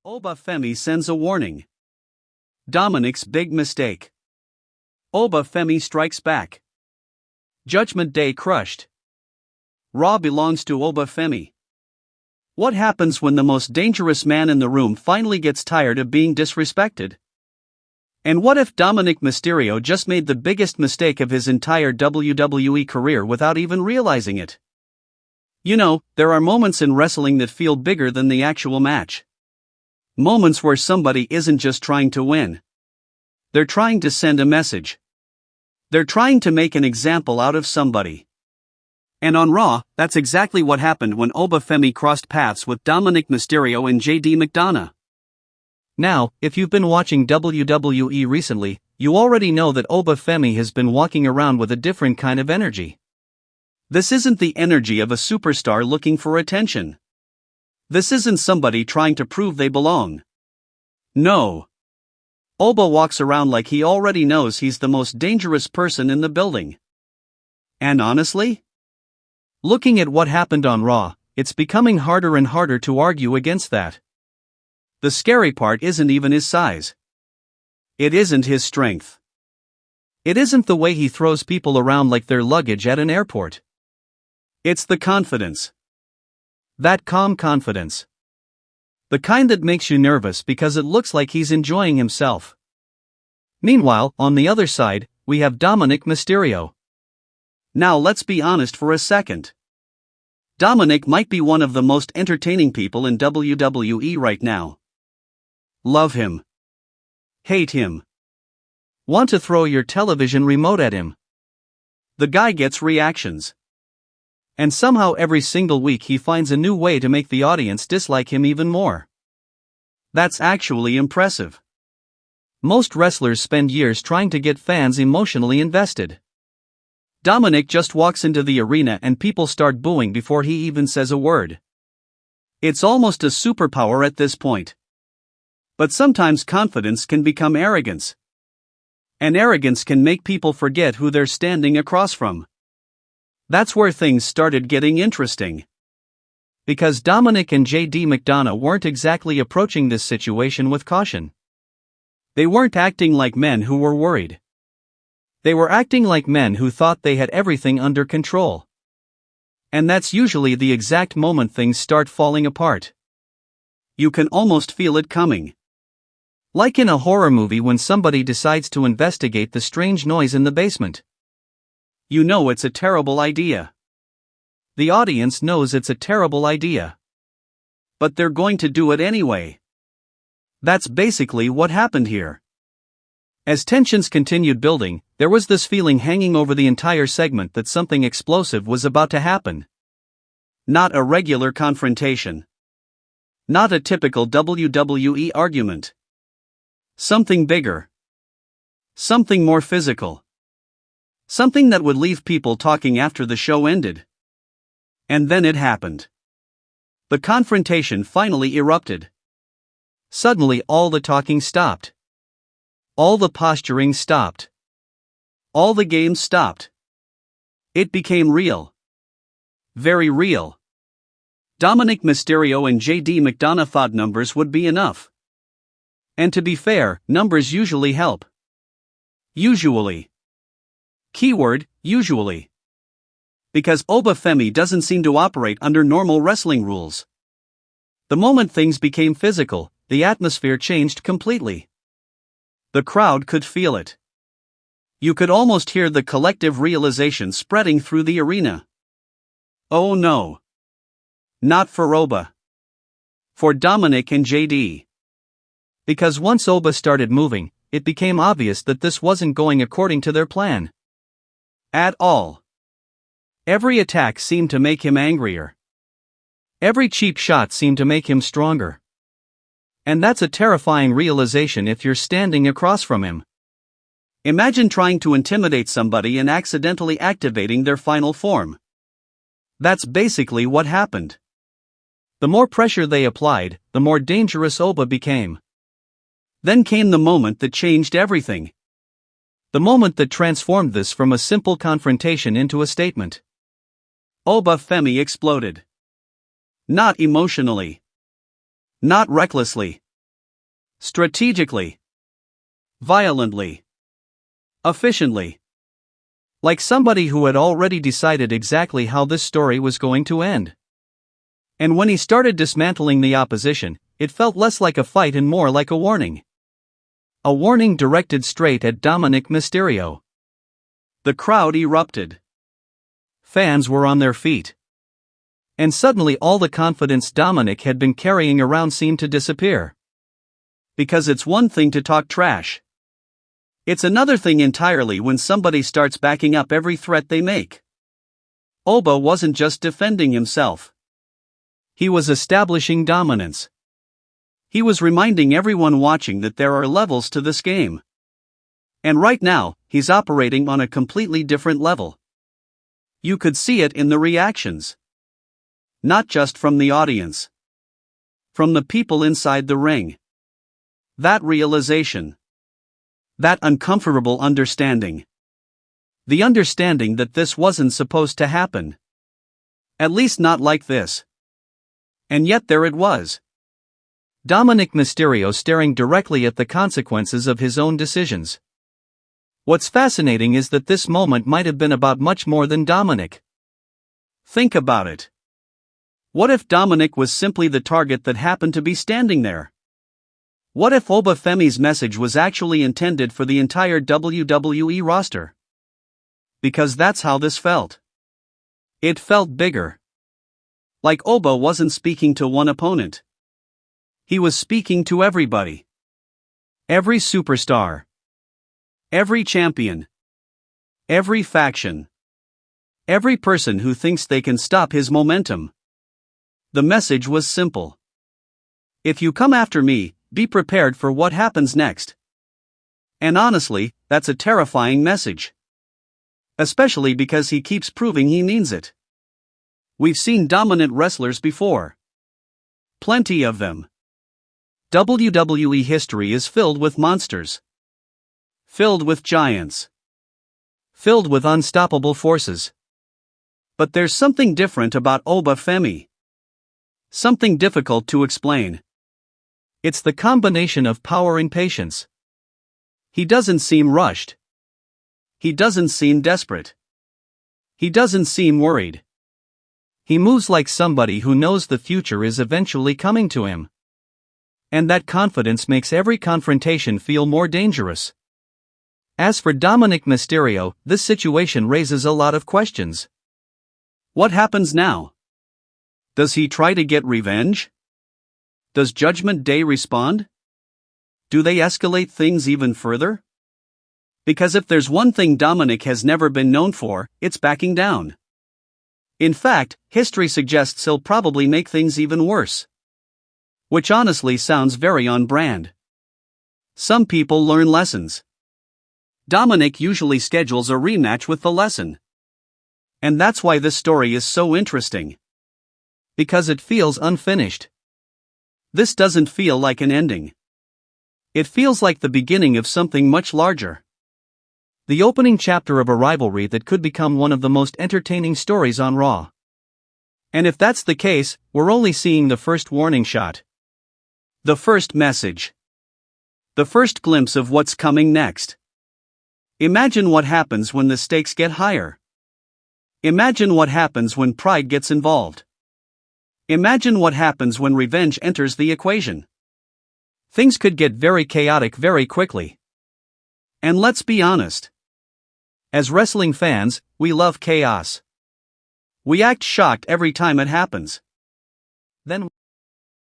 Oba Femi sends a warning. Dominik's big mistake. Oba Femi strikes back. Judgment Day crushed. Raw belongs to Oba Femi. What happens when the most dangerous man in the room finally gets tired of being disrespected? And what if Dominik Mysterio just made the biggest mistake of his entire WWE career without even realizing it? You know, there are moments in wrestling that feel bigger than the actual match. Moments where somebody isn't just trying to win. They're trying to send a message. They're trying to make an example out of somebody. And on Raw, that's exactly what happened when Oba Femi crossed paths with Dominik Mysterio and JD McDonagh. Now, if you've been watching WWE recently, you already know that Oba Femi has been walking around with a different kind of energy. This isn't the energy of a superstar looking for attention. This isn't somebody trying to prove they belong. No. Oba walks around like he already knows he's the most dangerous person in the building. And honestly, looking at what happened on Raw, it's becoming harder and harder to argue against that. The scary part isn't even his size. It isn't his strength. It isn't the way he throws people around like they're luggage at an airport. It's the confidence. That calm confidence. The kind that makes you nervous because it looks like he's enjoying himself. Meanwhile, on the other side, we have Dominik Mysterio. Now let's be honest for a second. Dominik might be one of the most entertaining people in WWE right now. Love him. Hate him. Want to throw your television remote at him. The guy gets reactions. And somehow every single week he finds a new way to make the audience dislike him even more. That's actually impressive. Most wrestlers spend years trying to get fans emotionally invested. Dominik just walks into the arena and people start booing before he even says a word. It's almost a superpower at this point. But sometimes confidence can become arrogance. And arrogance can make people forget who they're standing across from. That's where things started getting interesting. Because Dominik and JD McDonagh weren't exactly approaching this situation with caution. They weren't acting like men who were worried. They were acting like men who thought they had everything under control. And that's usually the exact moment things start falling apart. You can almost feel it coming. Like in a horror movie when somebody decides to investigate the strange noise in the basement. You know it's a terrible idea. The audience knows it's a terrible idea. But they're going to do it anyway. That's basically what happened here. As tensions continued building, there was this feeling hanging over the entire segment that something explosive was about to happen. Not a regular confrontation. Not a typical WWE argument. Something bigger. Something more physical. Something that would leave people talking after the show ended. And then it happened. The confrontation finally erupted. Suddenly all the talking stopped. All the posturing stopped. All the games stopped. It became real. Very real. Dominik Mysterio and JD McDonagh thought numbers would be enough. And to be fair, numbers usually help. Usually. Keyword, usually. Because Oba Femi doesn't seem to operate under normal wrestling rules. The moment things became physical, the atmosphere changed completely. The crowd could feel it. You could almost hear the collective realization spreading through the arena. Oh no. Not for Oba. For Dominik and JD. Because once Oba started moving, it became obvious that this wasn't going according to their plan. At all. Every attack seemed to make him angrier. Every cheap shot seemed to make him stronger. And that's a terrifying realization if you're standing across from him. Imagine trying to intimidate somebody and accidentally activating their final form. That's basically what happened. The more pressure they applied, the more dangerous Oba became. Then came the moment that changed everything. The moment that transformed this from a simple confrontation into a statement. Oba Femi exploded. Not emotionally. Not recklessly. Strategically. Violently. Efficiently. Like somebody who had already decided exactly how this story was going to end. And when he started dismantling the opposition, it felt less like a fight and more like a warning. A warning directed straight at Dominik Mysterio. The crowd erupted. Fans were on their feet. And suddenly all the confidence Dominik had been carrying around seemed to disappear. Because it's one thing to talk trash. It's another thing entirely when somebody starts backing up every threat they make. Oba wasn't just defending himself. He was establishing dominance. He was reminding everyone watching that there are levels to this game. And right now, he's operating on a completely different level. You could see it in the reactions. Not just from the audience. From the people inside the ring. That realization. That uncomfortable understanding. The understanding that this wasn't supposed to happen. At least not like this. And yet there it was. Dominik Mysterio staring directly at the consequences of his own decisions. What's fascinating is that this moment might have been about much more than Dominik. Think about it. What if Dominik was simply the target that happened to be standing there? What if Oba Femi's message was actually intended for the entire WWE roster? Because that's how this felt. It felt bigger. Like Oba wasn't speaking to one opponent. He was speaking to everybody. Every superstar. Every champion. Every faction. Every person who thinks they can stop his momentum. The message was simple. If you come after me, be prepared for what happens next. And honestly, that's a terrifying message. Especially because he keeps proving he means it. We've seen dominant wrestlers before. Plenty of them. WWE history is filled with monsters. Filled with giants. Filled with unstoppable forces. But there's something different about Oba Femi. Something difficult to explain. It's the combination of power and patience. He doesn't seem rushed. He doesn't seem desperate. He doesn't seem worried. He moves like somebody who knows the future is eventually coming to him. And that confidence makes every confrontation feel more dangerous. As for Dominik Mysterio, this situation raises a lot of questions. What happens now? Does he try to get revenge? Does Judgment Day respond? Do they escalate things even further? Because if there's one thing Dominik has never been known for, it's backing down. In fact, history suggests he'll probably make things even worse. Which honestly sounds very on brand. Some people learn lessons. Dominik usually schedules a rematch with the lesson. And that's why this story is so interesting. Because it feels unfinished. This doesn't feel like an ending. It feels like the beginning of something much larger. The opening chapter of a rivalry that could become one of the most entertaining stories on Raw. And if that's the case, we're only seeing the first warning shot. The first message. The first glimpse of what's coming next. Imagine what happens when the stakes get higher. Imagine what happens when pride gets involved. Imagine what happens when revenge enters the equation. Things could get very chaotic very quickly. And let's be honest. As wrestling fans, we love chaos. We act shocked every time it happens. Then